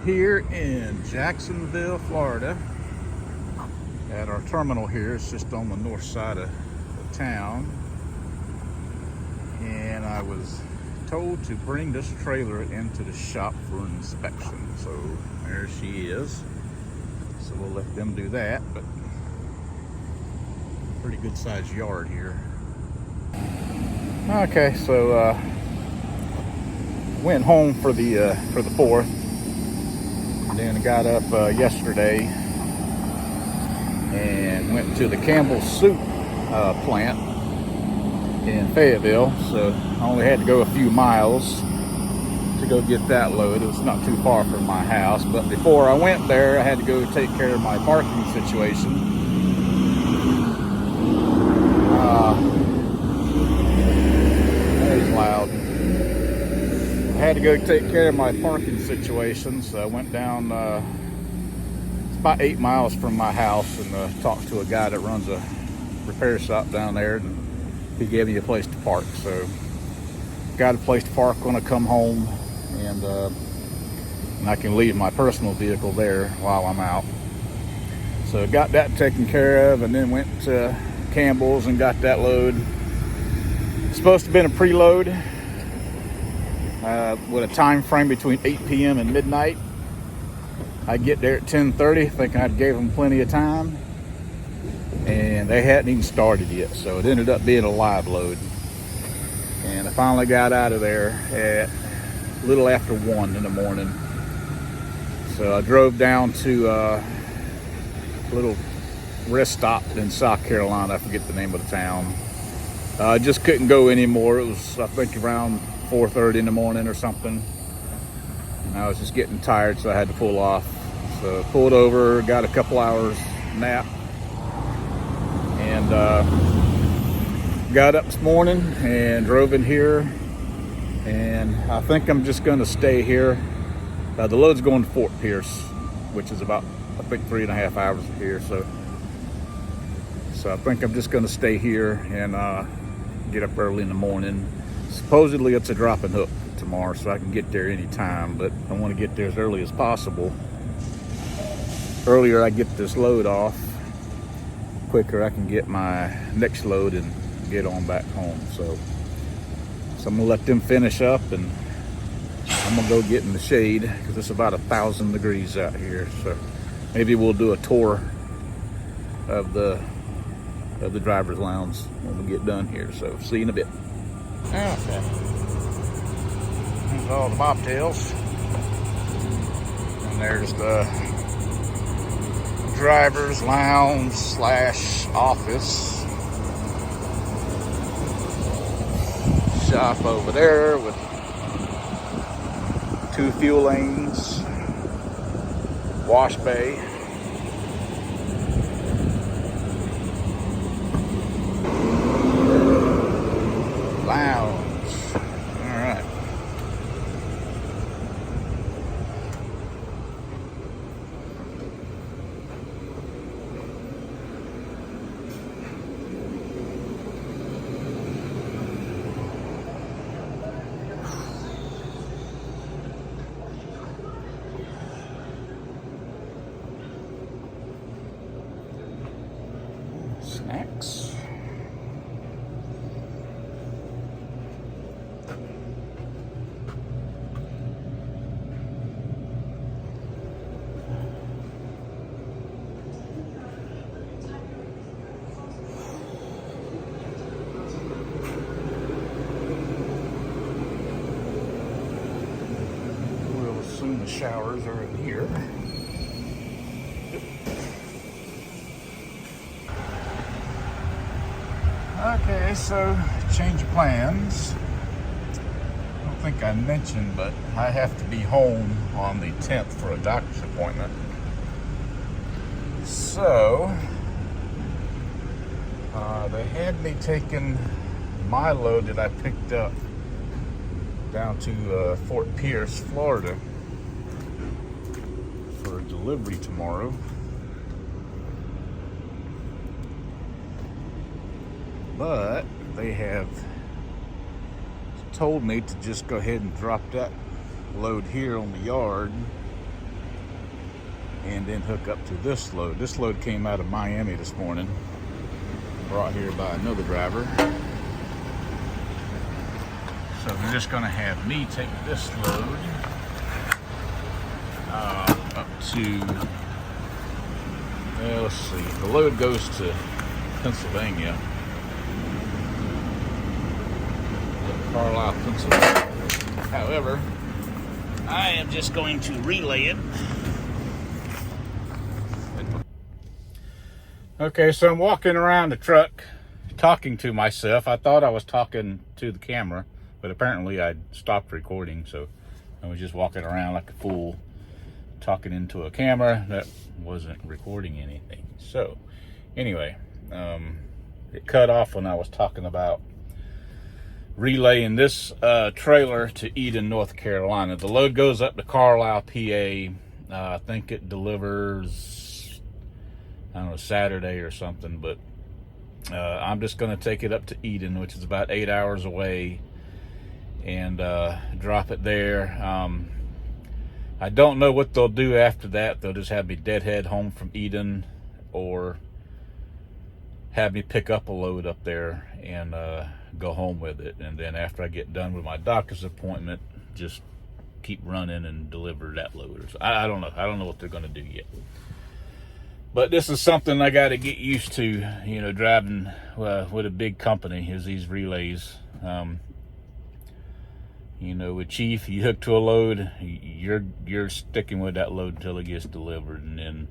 here in Jacksonville, Florida, at our terminal here. It's just on the north side of the town. And I was told to bring this trailer into the shop for an inspection. So there she is. So we'll let them do that, but pretty good sized yard here. Okay, so went home for the 4th. Then I got up yesterday and went to the Campbell Soup plant in Fayetteville. So I only had to go a few miles to go get that load. It was not too far from my house, but before I went there, I had to go take care of my parking situation. That is loud. I had to go take care of my parking situation, so I went down, it's about 8 miles from my house, and talked to a guy that runs a repair shop down there, and he gave me a place to park. So got a place to park when I come home, and I can leave my personal vehicle there while I'm out. So got that taken care of, and then went to Campbell's and got that load. It's supposed to have been a preload with a time frame between 8 p.m. and midnight. I get there at 10:30, thinking I'd gave them plenty of time, and they hadn't even started yet. So it ended up being a live load, and I finally got out of there at a little after 1 in the morning. So I drove down to a little rest stop in South Carolina. I forget the name of the town. I just couldn't go anymore. It was, I think, around 4:30 in the morning or something. And I was just getting tired, so I had to pull off. So pulled over, got a couple hours nap, and got up this morning and drove in here. And I think I'm just going to stay here. The load's going to Fort Pierce, which is about, I think, 3.5 hours from here. So I think I'm just going to stay here and get up early in the morning. Supposedly it's a drop and hook tomorrow, so I can get there anytime, but I want to get there as early as possible. Earlier I get this load off, quicker I can get my next load and get on back home. So I'm gonna let them finish up, and I'm gonna go get in the shade because it's about 1,000 degrees out here. So maybe we'll do a tour of the driver's lounge when we get done here. So see you in a bit. Okay. There's all the bobtails. And there's the driver's lounge / office. Shop over there with 2 fuel lanes. Wash bay. Lounge. All right. Snacks. The showers are in here. Okay, so change of plans. I don't think I mentioned, but I have to be home on the 10th for a doctor's appointment. So they had me taking my load that I picked up down to Fort Pierce, Florida, for a delivery tomorrow. But they have told me to just go ahead and drop that load here on the yard and then hook up to this load. This load came out of Miami this morning, brought here by another driver. So they're just gonna have me take this load up to, well, let's see, the load goes to Pennsylvania, Carlisle, Pennsylvania. However, I am just going to relay it. Okay, so I'm walking around the truck talking to myself. I thought I was talking to the camera, but apparently I stopped recording, so I was just walking around like a fool, talking into a camera that wasn't recording anything. So anyway, it cut off when I was talking about relaying this trailer to Eden, North Carolina. The load goes up to Carlisle, PA. I think it delivers, I don't know, Saturday or something, but I'm just going to take it up to Eden, which is about 8 hours away, and drop it there. I don't know what they'll do after that. They'll just have me deadhead home from Eden, or have me pick up a load up there and go home with it. And then after I get done with my doctor's appointment, just keep running and deliver that load. I don't know. I don't know what they're going to do yet. But this is something I got to get used to, you know, driving with a big company, is these relays. You know, with Chief, you hook to a load, you're sticking with that load until it gets delivered. And then,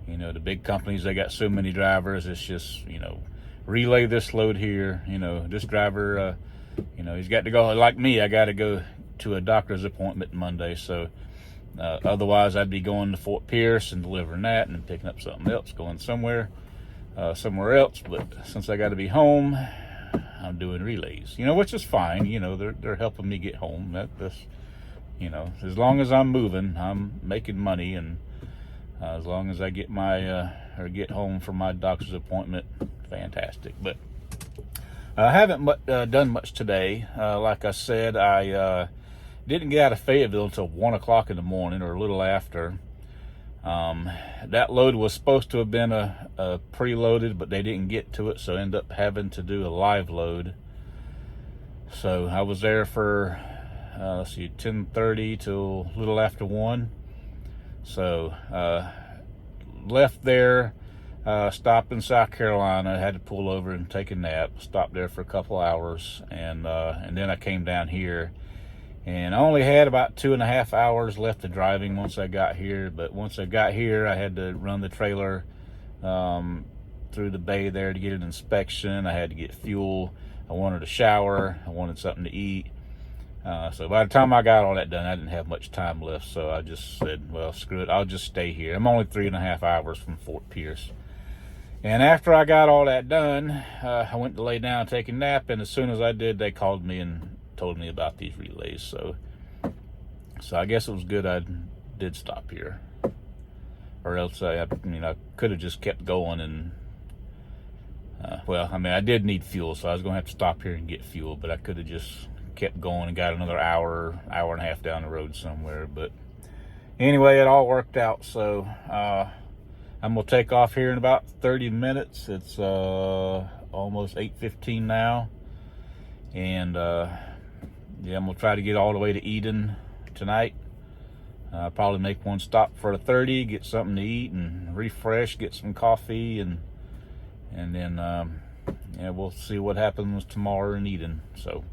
you know, the big companies, they got so many drivers, it's just, you know, relay this load here. You know, this driver, you know, he's got to go. Like me, I got to go to a doctor's appointment Monday, so otherwise I'd be going to Fort Pierce and delivering that, and then picking up something else, going somewhere else. But since I got to be home, I'm doing relays, you know, which is fine. You know, they're helping me get home. That's, you know, as long as I'm moving, I'm making money, and as long as I get my or get home from my doctor's appointment, fantastic. But I haven't done much today. Like I said, I didn't get out of Fayetteville until 1 o'clock in the morning, or a little after. That load was supposed to have been a preloaded, but they didn't get to it, so I ended up having to do a live load. So I was there for, let's see, 10:30 till a little after 1. So left there, stopped in South Carolina, had to pull over and take a nap, stopped there for a couple hours, and then I came down here. And I only had about 2.5 hours left of driving once I got here. But once I got here, I had to run the trailer through the bay there to get an inspection. I had to get fuel. I wanted a shower. I wanted something to eat. So by the time I got all that done, I didn't have much time left. So I just said, well, screw it. I'll just stay here. I'm only 3.5 hours from Fort Pierce. And after I got all that done, I went to lay down and take a nap. And as soon as I did, they called me and told me about these relays. So I guess it was good I did stop here, or else I mean, I could have just kept going. And well, I mean, I did need fuel, so I was gonna have to stop here and get fuel, but I could have just kept going and got another hour and a half down the road somewhere. But anyway, it all worked out. So I'm gonna take off here in about 30 minutes. It's almost 8:15 now, and yeah, I'm gonna try to get all the way to Eden tonight. Probably make one stop for the 30, get something to eat and refresh, get some coffee, and then yeah, we'll see what happens tomorrow in Eden. So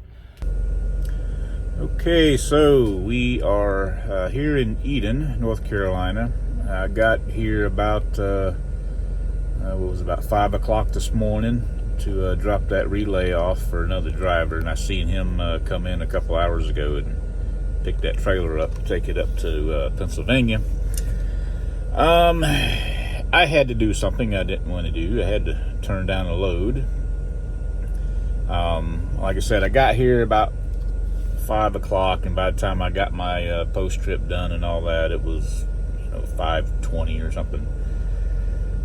okay, so we are here in Eden, North Carolina. I got here about what was it, about 5 o'clock this morning to drop that relay off for another driver, and I seen him come in a couple hours ago and pick that trailer up, take it up to Pennsylvania. I had to do something I didn't want to do. I had to turn down a load. Like I said, I got here about 5 o'clock, and by the time I got my post trip done and all that, it was 5:20 or something.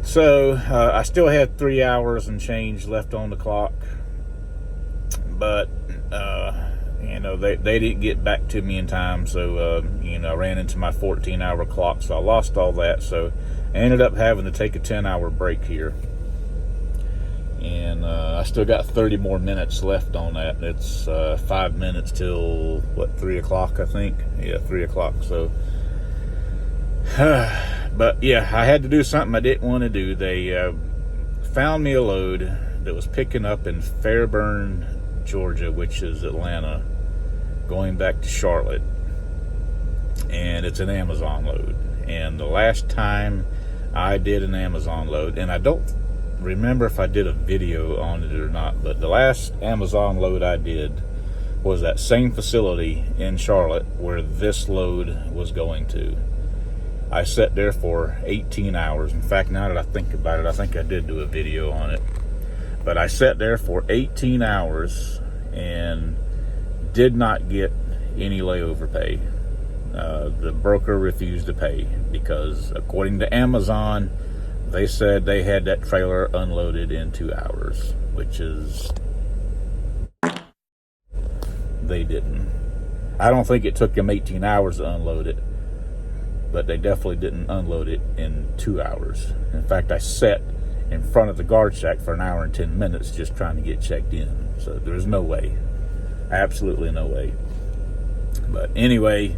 So I still had 3 hours and change left on the clock, but you know, they didn't get back to me in time, so you know, I ran into my 14-hour clock, so I lost all that. So I ended up having to take a 10-hour break here, and I still got 30 more minutes left on that. It's 5 minutes till what, 3 o'clock, I think. Yeah, 3 o'clock. So but yeah, I had to do something I didn't want to do. They found me a load that was picking up in Fairburn, Georgia, which is Atlanta, going back to Charlotte, and it's an Amazon load. And the last time I did an Amazon load, and I don't remember if I did a video on it or not, but the last Amazon load I did was that same facility in Charlotte where this load was going to. I sat there for 18 hours. In fact, now that I think about it, I think I did do a video on it. But I sat there for 18 hours and did not get any layover pay. The broker refused to pay because, according to Amazon, they said they had that trailer unloaded in 2 hours, which is, they didn't. I don't think it took them 18 hours to unload it, but they definitely didn't unload it in 2 hours. In fact, I sat in front of the guard shack for 1 hour and 10 minutes just trying to get checked in. So there's no way, absolutely no way. But anyway,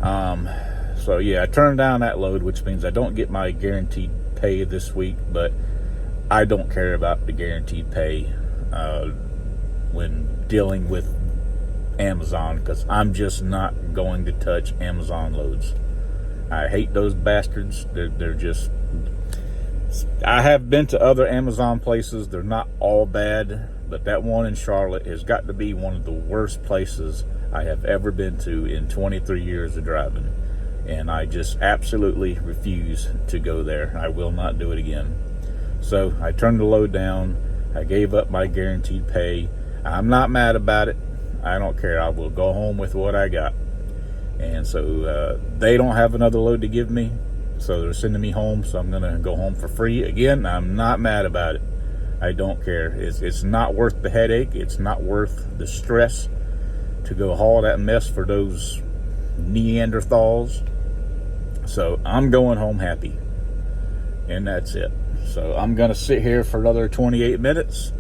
so yeah, I turned down that load, which means I don't get my guaranteed pay this week, but I don't care about the guaranteed pay when dealing with Amazon, because I'm just not going to touch Amazon loads. I hate those bastards. They're just, I have been to other Amazon places. They're not all bad, but that one in Charlotte has got to be one of the worst places I have ever been to in 23 years of driving. And I just absolutely refuse to go there. I will not do it again. So I turned the load down. I gave up my guaranteed pay. I'm not mad about it. I don't care. I will go home with what I got. And so they don't have another load to give me, so they're sending me home. So I'm gonna go home for free again. I'm not mad about it. I don't care. It's not worth the headache. It's not worth the stress to go haul that mess for those Neanderthals. So I'm going home happy, and that's it. So I'm gonna sit here for another 28 minutes,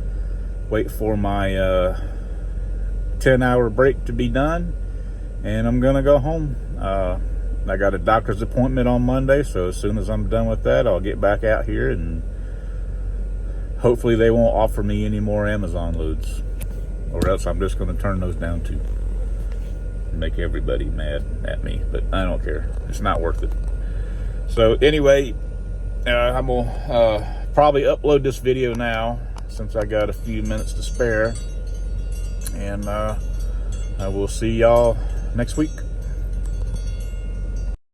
wait for my 10-hour break to be done, and I'm gonna go home. I got a doctor's appointment on Monday, so as soon as I'm done with that, I'll get back out here, and hopefully they won't offer me any more Amazon loads, or else I'm just gonna turn those down too. Make everybody mad at me, but I don't care. It's not worth it. So anyway, I'm gonna probably upload this video now, since I got a few minutes to spare, and I will see y'all next week.